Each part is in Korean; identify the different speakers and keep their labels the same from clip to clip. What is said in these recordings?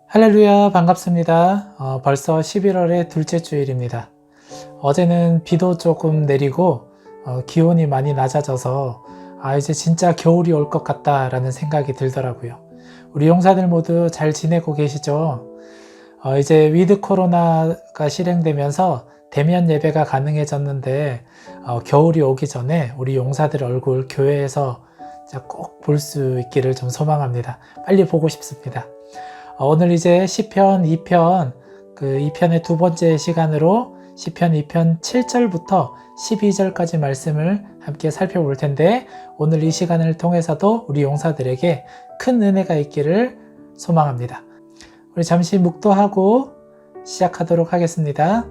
Speaker 1: 할렐루야, 반갑습니다. 벌써 11월의 둘째 주일입니다. 어제는 비도 조금 내리고 기온이 많이 낮아져서 이제 진짜 겨울이 올 것 같다라는 생각이 들더라고요. 우리 용사들 모두 잘 지내고 계시죠? 이제 위드 코로나가 실행되면서 대면 예배가 가능해졌는데 겨울이 오기 전에 우리 용사들 얼굴 교회에서 꼭 볼 수 있기를 좀 소망합니다. 빨리 보고 싶습니다. 오늘 이제 시편 2편, 2편의 두 번째 시간으로 시편 2편 7절부터 12절까지 말씀을 함께 살펴볼 텐데, 오늘 이 시간을 통해서도 우리 용사들에게 큰 은혜가 있기를 소망합니다. 우리 잠시 묵도하고 시작하도록 하겠습니다.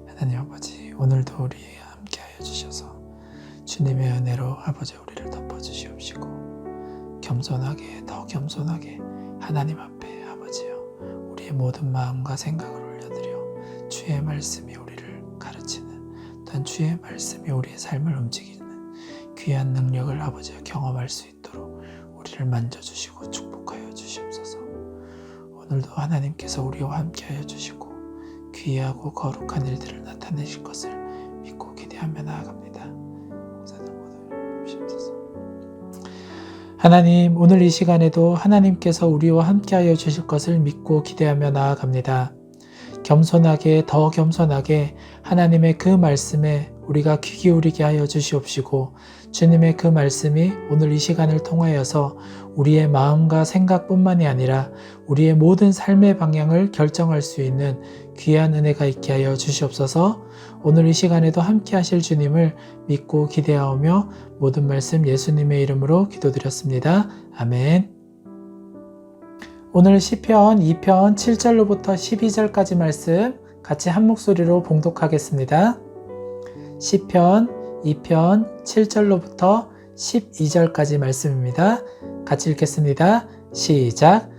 Speaker 1: 하나님 아버지, 오늘도 우리와 함께하여 주셔서 주님의 은혜로 아버지 우리를 덮어주시옵시고, 겸손하게, 더 겸손하게 하나님 앞에 아버지여 우리의 모든 마음과 생각을 올려드려 주의 말씀이 우리를 가르치는, 또한 주의 말씀이 우리의 삶을 움직이는 귀한 능력을 아버지여 경험할 수 있도록 우리를 만져주시고 축복하여 주시옵소서. 오늘도 하나님께서 우리와 함께하여 주시고 귀하고 거룩한 일들을 나타내실 것을 믿고 기대하며 나아갑니다. 목사들 모두 주시옵소서. 하나님, 오늘 이 시간에도 하나님께서 우리와 함께하여 주실 것을 믿고 기대하며 나아갑니다. 겸손하게, 더 겸손하게 하나님의 그 말씀에 우리가 귀 기울이게 하여 주시옵시고, 주님의 그 말씀이 오늘 이 시간을 통하여서 우리의 마음과 생각뿐만이 아니라 우리의 모든 삶의 방향을 결정할 수 있는 귀한 은혜가 있게 하여 주시옵소서. 오늘 이 시간에도 함께 하실 주님을 믿고 기대하오며 모든 말씀 예수님의 이름으로 기도드렸습니다. 아멘. 오늘 시편 2편 7절로부터 12절까지 말씀 같이 한 목소리로 봉독하겠습니다. 시편 2편 7절로부터 12절까지 말씀입니다. 같이 읽겠습니다. 시작.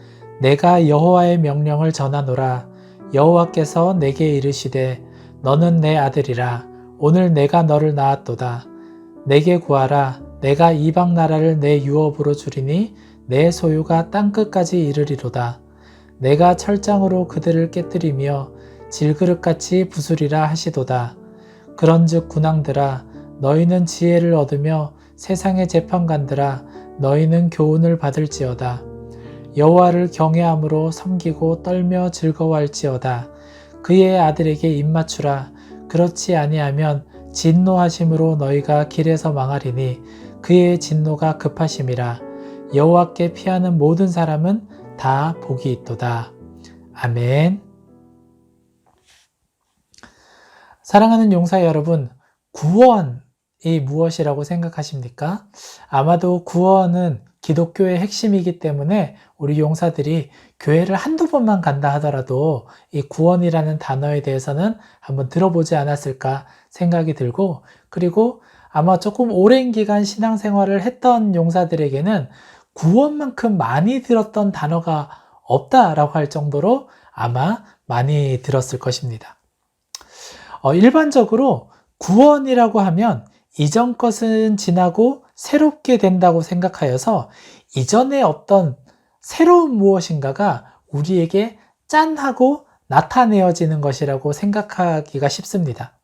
Speaker 1: 내가 여호와의 명령을 전하노라. 여호와께서 내게 이르시되 너는 내 아들이라. 오늘 내가 너를 낳았도다. 내게 구하라. 내가 이방 나라를 내 유업으로 주리니 내 소유가 땅끝까지 이르리로다. 내가 철장으로 그들을 깨뜨리며 질그릇같이 부수리라 하시도다. 그런즉 군왕들아, 너희는 지혜를 얻으며 세상의 재판관들아, 너희는 교훈을 받을지어다. 여호와를 경외함으로 섬기고 떨며 즐거워할지어다. 그의 아들에게 입맞추라. 그렇지 아니하면 진노하심으로 너희가 길에서 망하리니 그의 진노가 급하심이라. 여호와께 피하는 모든 사람은 다 복이 있도다. 아멘. 사랑하는 용사 여러분, 구원이 무엇이라고 생각하십니까? 아마도 구원은 기독교의 핵심이기 때문에 우리 용사들이 교회를 한두 번만 간다 하더라도 이 구원이라는 단어에 대해서는 한번 들어보지 않았을까 생각이 들고, 그리고 아마 조금 오랜 기간 신앙생활을 했던 용사들에게는 구원만큼 많이 들었던 단어가 없다라고 할 정도로 아마 많이 들었을 것입니다. 일반적으로 구원이라고 하면 이전 것은 지나고 새롭게 된다고 생각하여서 이전에 없던 새로운 무엇인가가 우리에게 짠하고 나타내어지는 것이라고 생각하기가 쉽습니다.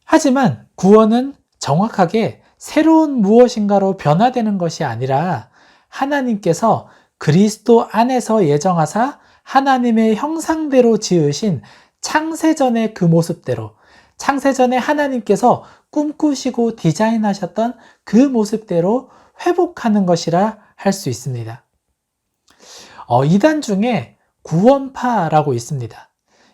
Speaker 1: 하지만 구원은 정확하게 새로운 무엇인가로 변화되는 것이 아니라 하나님께서 그리스도 안에서 예정하사 하나님의 형상대로 지으신 창세전의 그 모습대로, 창세전에 하나님께서 꿈꾸시고 디자인하셨던 그 모습대로 회복하는 것이라 할 수 있습니다. 이단 중에 구원파라고 있습니다.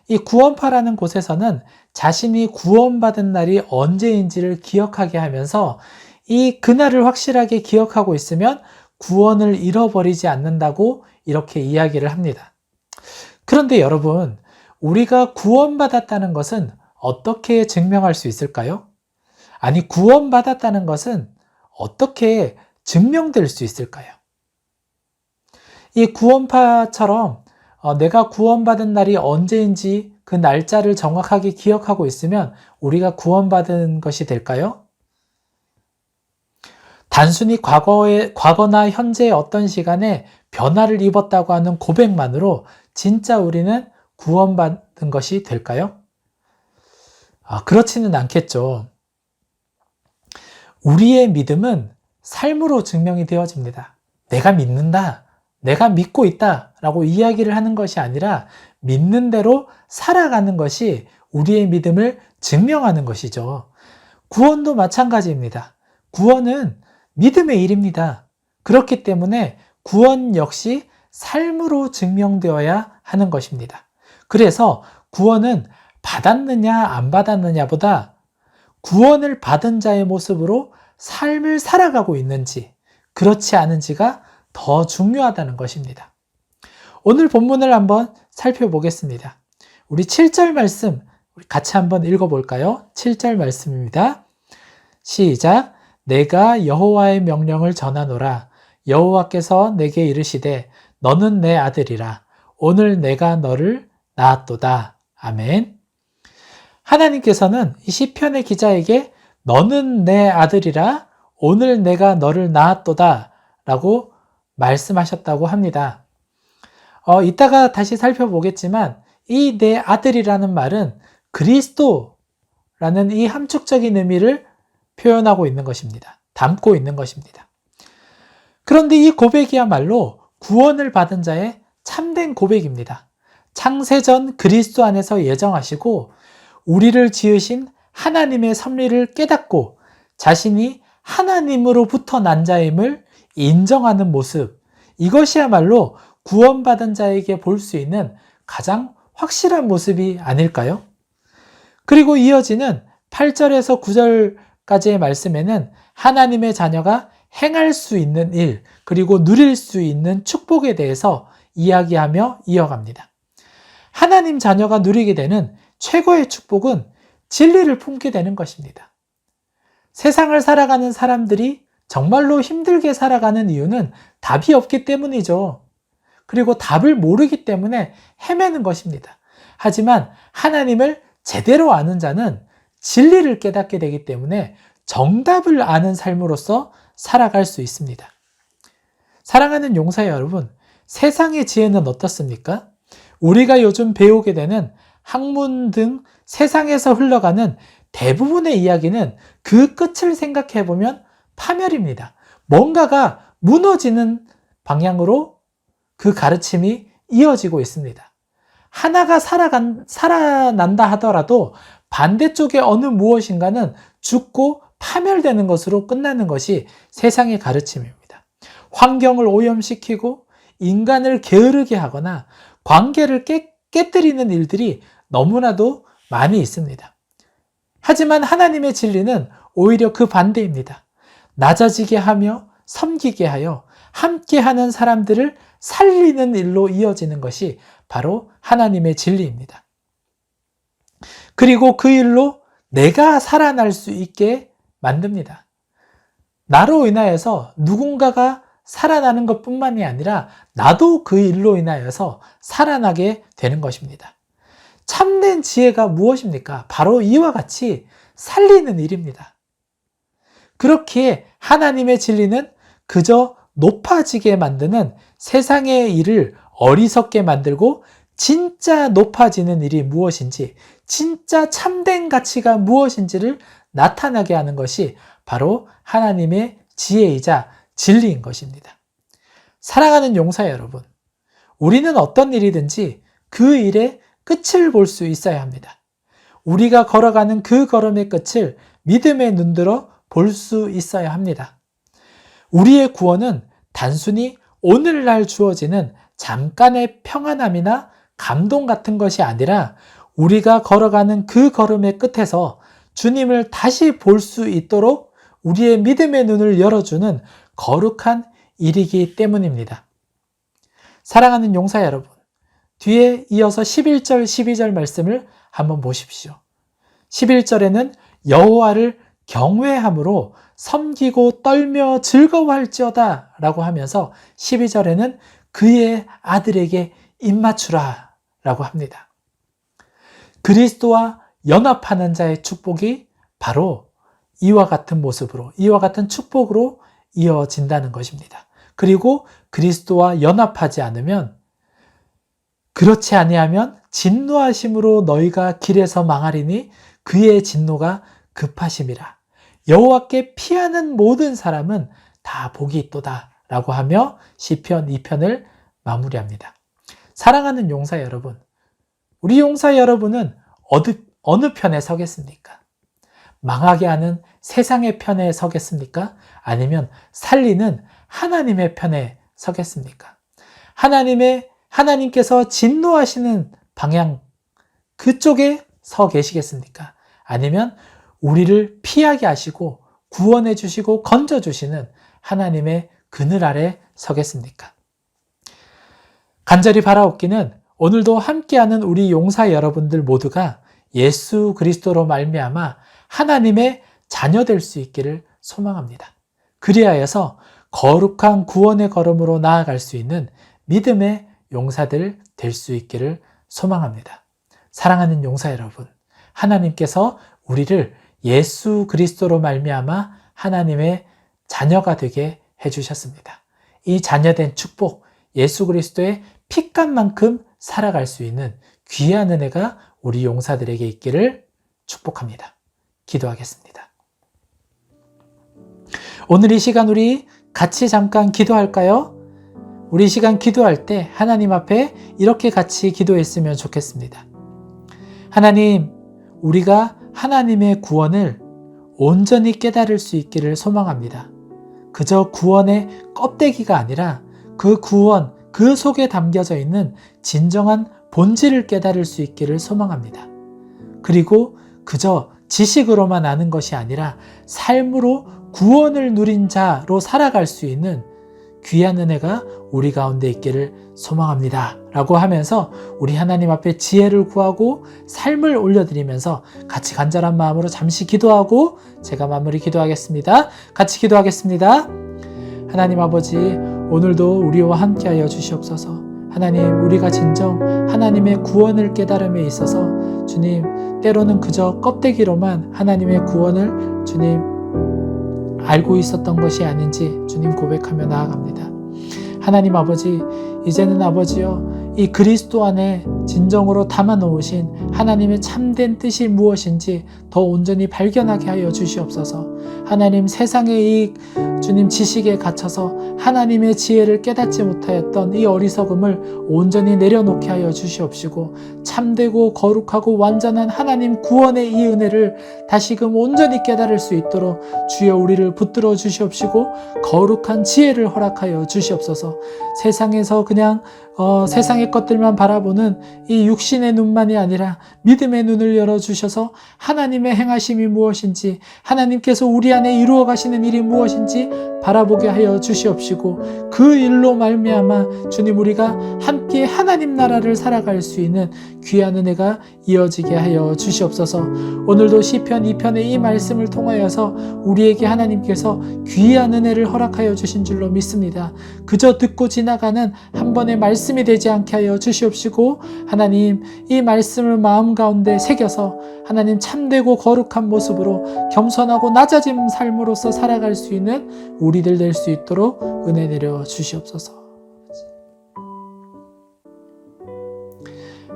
Speaker 1: 이 구원파라는 곳에서는 자신이 구원받은 날이 언제인지를 기억하게 하면서 이 그날을 확실하게 기억하고 있으면 구원을 잃어버리지 않는다고 이렇게 이야기를 합니다. 그런데 여러분, 우리가 구원받았다는 것은 어떻게 증명할 수 있을까요? 아니, 구원받았다는 것은 어떻게 증명될 수 있을까요? 이 구원파처럼 내가 구원받은 날이 언제인지 그 날짜를 정확하게 기억하고 있으면 우리가 구원받은 것이 될까요? 단순히 과거나 현재의 어떤 시간에 변화를 입었다고 하는 고백만으로 진짜 우리는 구원받은 것이 될까요? 그렇지는 않겠죠. 우리의 믿음은 삶으로 증명이 되어집니다. 내가 믿는다, 내가 믿고 있다 라고 이야기를 하는 것이 아니라 믿는 대로 살아가는 것이 우리의 믿음을 증명하는 것이죠. 구원도 마찬가지입니다. 구원은 믿음의 일입니다. 그렇기 때문에 구원 역시 삶으로 증명되어야 하는 것입니다. 그래서 구원은 받았느냐 안 받았느냐보다 구원을 받은 자의 모습으로 삶을 살아가고 있는지 그렇지 않은지가 더 중요하다는 것입니다. 오늘 본문을 한번 살펴보겠습니다. 우리 7절 말씀 같이 한번 읽어볼까요? 7절 말씀입니다. 시작. 내가 여호와의 명령을 전하노라. 여호와께서 내게 이르시되 너는 내 아들이라. 오늘 내가 너를 낳았도다. 아멘. 하나님께서는 이 시편의 기자에게 너는 내 아들이라. 오늘 내가 너를 낳았도다. 라고 말씀하셨다고 합니다. 이따가 다시 살펴보겠지만 이 내 아들이라는 말은 그리스도라는 이 함축적인 의미를 표현하고 있는 것입니다. 담고 있는 것입니다. 그런데 이 고백이야말로 구원을 받은 자의 참된 고백입니다. 창세전 그리스도 안에서 예정하시고 우리를 지으신 하나님의 섭리를 깨닫고 자신이 하나님으로부터 난 자임을 인정하는 모습, 이것이야말로 구원받은 자에게 볼 수 있는 가장 확실한 모습이 아닐까요? 그리고 이어지는 8절에서 9절까지의 말씀에는 하나님의 자녀가 행할 수 있는 일, 그리고 누릴 수 있는 축복에 대해서 이야기하며 이어갑니다. 하나님 자녀가 누리게 되는 최고의 축복은 진리를 품게 되는 것입니다. 세상을 살아가는 사람들이 정말로 힘들게 살아가는 이유는 답이 없기 때문이죠. 그리고 답을 모르기 때문에 헤매는 것입니다. 하지만 하나님을 제대로 아는 자는 진리를 깨닫게 되기 때문에 정답을 아는 삶으로서 살아갈 수 있습니다. 사랑하는 용사의 여러분, 세상의 지혜는 어떻습니까? 우리가 요즘 배우게 되는 학문 등 세상에서 흘러가는 대부분의 이야기는 그 끝을 생각해 보면 파멸입니다. 뭔가가 무너지는 방향으로 그 가르침이 이어지고 있습니다. 하나가 살아난다 하더라도 반대쪽에 어느 무엇인가는 죽고 파멸되는 것으로 끝나는 것이 세상의 가르침입니다. 환경을 오염시키고 인간을 게으르게 하거나 관계를 깨뜨리는 일들이 너무나도 많이 있습니다. 하지만 하나님의 진리는 오히려 그 반대입니다. 낮아지게 하며 섬기게 하여 함께하는 사람들을 살리는 일로 이어지는 것이 바로 하나님의 진리입니다. 그리고 그 일로 내가 살아날 수 있게 만듭니다. 나로 인하여서 누군가가 살아나는 것뿐만이 아니라 나도 그 일로 인하여서 살아나게 되는 것입니다. 참된 지혜가 무엇입니까? 바로 이와 같이 살리는 일입니다. 그렇기에 하나님의 진리는 그저 높아지게 만드는 세상의 일을 어리석게 만들고 진짜 높아지는 일이 무엇인지, 진짜 참된 가치가 무엇인지를 나타나게 하는 것이 바로 하나님의 지혜이자 진리인 것입니다. 사랑하는 용사 여러분, 우리는 어떤 일이든지 그 일의 끝을 볼 수 있어야 합니다. 우리가 걸어가는 그 걸음의 끝을 믿음의 눈들어 볼 수 있어야 합니다. 우리의 구원은 단순히 오늘날 주어지는 잠깐의 평안함이나 감동 같은 것이 아니라 우리가 걸어가는 그 걸음의 끝에서 주님을 다시 볼 수 있도록 우리의 믿음의 눈을 열어주는 거룩한 일이기 때문입니다. 사랑하는 용사 여러분, 뒤에 이어서 11절, 12절 말씀을 한번 보십시오. 11절에는 여호와를 경외함으로 섬기고 떨며 즐거워할지어다 라고 하면서 12절에는 그의 아들에게 입맞추라 라고 합니다. 그리스도와 연합하는 자의 축복이 바로 이와 같은 모습으로, 이와 같은 축복으로 이어진다는 것입니다. 그리고 그리스도와 연합하지 않으면, 그렇지 아니하면 진노하심으로 너희가 길에서 망하리니 그의 진노가 급하심이라. 여호와께 피하는 모든 사람은 다 복이 있도다 라고 하며 시편 2편을 마무리합니다. 사랑하는 용사 여러분, 우리 용사 여러분은 어느 편에 서겠습니까? 망하게 하는 세상의 편에 서겠습니까? 아니면 살리는 하나님의 편에 서겠습니까? 하나님께서 진노하시는 방향, 그쪽에 서 계시겠습니까? 아니면 우리를 피하게 하시고 구원해 주시고 건져 주시는 하나님의 그늘 아래 서겠습니까? 간절히 바라옵기는 오늘도 함께하는 우리 용사 여러분들 모두가 예수 그리스도로 말미암아 하나님의 자녀 될 수 있기를 소망합니다. 그리하여서 거룩한 구원의 걸음으로 나아갈 수 있는 믿음의 용사들 될 수 있기를 소망합니다. 사랑하는 용사 여러분, 하나님께서 우리를 예수 그리스도로 말미암아 하나님의 자녀가 되게 해주셨습니다. 이 자녀된 축복, 예수 그리스도의 피값만큼 살아갈 수 있는 귀한 은혜가 우리 용사들에게 있기를 축복합니다. 기도하겠습니다. 오늘 이 시간 우리 같이 잠깐 기도할까요? 우리 이 시간 기도할 때 하나님 앞에 이렇게 같이 기도했으면 좋겠습니다. 하나님, 우리가 하나님의 구원을 온전히 깨달을 수 있기를 소망합니다. 그저 구원의 껍데기가 아니라 그 구원, 그 속에 담겨져 있는 진정한 본질을 깨달을 수 있기를 소망합니다. 그리고 그저 지식으로만 아는 것이 아니라 삶으로 구원을 누린 자로 살아갈 수 있는 귀한 은혜가 우리 가운데 있기를 소망합니다. 라고 하면서 우리 하나님 앞에 지혜를 구하고 삶을 올려드리면서 같이 간절한 마음으로 잠시 기도하고 제가 마무리 기도하겠습니다. 같이 기도하겠습니다. 하나님 아버지, 오늘도 우리와 함께하여 주시옵소서. 하나님, 우리가 진정 하나님의 구원을 깨달음에 있어서 주님, 때로는 그저 껍데기로만 하나님의 구원을 주님 알고 있었던 것이 아닌지 주님 고백하며 나아갑니다. 하나님 아버지, 이제는 아버지여, 이 그리스도 안에 진정으로 담아 놓으신 하나님의 참된 뜻이 무엇인지 더 온전히 발견하게 하여 주시옵소서. 하나님, 세상의 이 주님 지식에 갇혀서 하나님의 지혜를 깨닫지 못하였던 이 어리석음을 온전히 내려놓게 하여 주시옵시고, 참되고 거룩하고 완전한 하나님 구원의 이 은혜를 다시금 온전히 깨달을 수 있도록 주여 우리를 붙들어 주시옵시고 거룩한 지혜를 허락하여 주시옵소서. 세상에서 그냥 세상의 것들만 바라보는 이 육신의 눈만이 아니라 믿음의 눈을 열어주셔서 하나님의 행하심이 무엇인지, 하나님께서 우리 안에 이루어 가시는 일이 무엇인지 바라보게 하여 주시옵시고, 그 일로 말미암아 주님, 우리가 함께 하나님 나라를 살아갈 수 있는 귀한 은혜가 이어지게 하여 주시옵소서. 오늘도 시편 2편의 이 말씀을 통하여서 우리에게 하나님께서 귀한 은혜를 허락하여 주신 줄로 믿습니다. 그저 듣고 지나가는 한 번의 말씀이 되지 않게 하여 주시옵시고, 하나님, 이 말씀을 마음 가운데 새겨서 하나님 참되고 거룩한 모습으로 겸손하고 낮아진 삶으로서 살아갈 수 있는 우리들 될 수 있도록 은혜 내려 주시옵소서.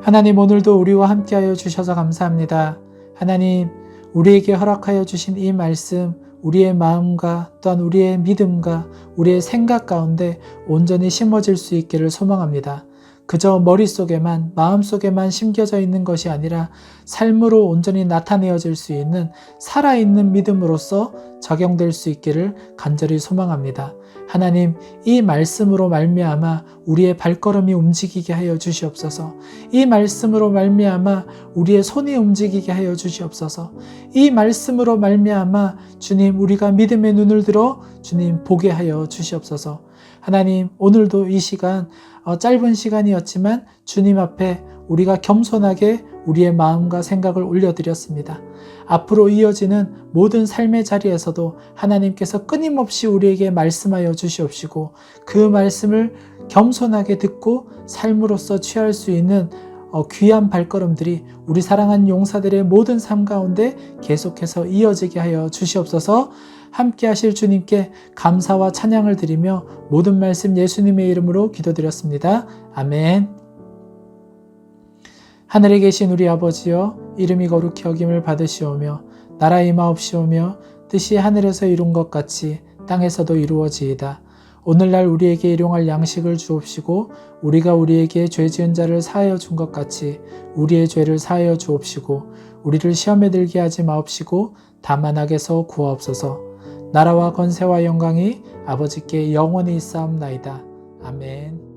Speaker 1: 하나님, 오늘도 우리와 함께하여 주셔서 감사합니다. 하나님, 우리에게 허락하여 주신 이 말씀, 우리의 마음과 또한 우리의 믿음과 우리의 생각 가운데 온전히 심어질 수 있기를 소망합니다. 그저 머릿속에만, 마음속에만 심겨져 있는 것이 아니라 삶으로 온전히 나타내어질 수 있는 살아있는 믿음으로서 적용될 수 있기를 간절히 소망합니다. 하나님, 이 말씀으로 말미암아 우리의 발걸음이 움직이게 하여 주시옵소서. 이 말씀으로 말미암아 우리의 손이 움직이게 하여 주시옵소서. 이 말씀으로 말미암아 주님, 우리가 믿음의 눈을 들어 주님 보게 하여 주시옵소서. 하나님, 오늘도 이 시간 짧은 시간이었지만 주님 앞에 우리가 겸손하게 우리의 마음과 생각을 올려드렸습니다. 앞으로 이어지는 모든 삶의 자리에서도 하나님께서 끊임없이 우리에게 말씀하여 주시옵시고, 그 말씀을 겸손하게 듣고 삶으로서 취할 수 있는 귀한 발걸음들이 우리 사랑하는 용사들의 모든 삶 가운데 계속해서 이어지게 하여 주시옵소서. 함께 하실 주님께 감사와 찬양을 드리며 모든 말씀 예수님의 이름으로 기도드렸습니다. 아멘. 하늘에 계신 우리 아버지여, 이름이 거룩히 여김을 받으시오며 나라 임하옵시오며 뜻이 하늘에서 이룬 것 같이 땅에서도 이루어지이다. 오늘날 우리에게 일용할 양식을 주옵시고 우리가 우리에게 죄 지은 자를 사하여 준 것 같이 우리의 죄를 사하여 주옵시고 우리를 시험에 들게 하지 마옵시고 다만 악에서 구하옵소서. 나라와 권세와 영광이 아버지께 영원히 있사옵나이다. 아멘.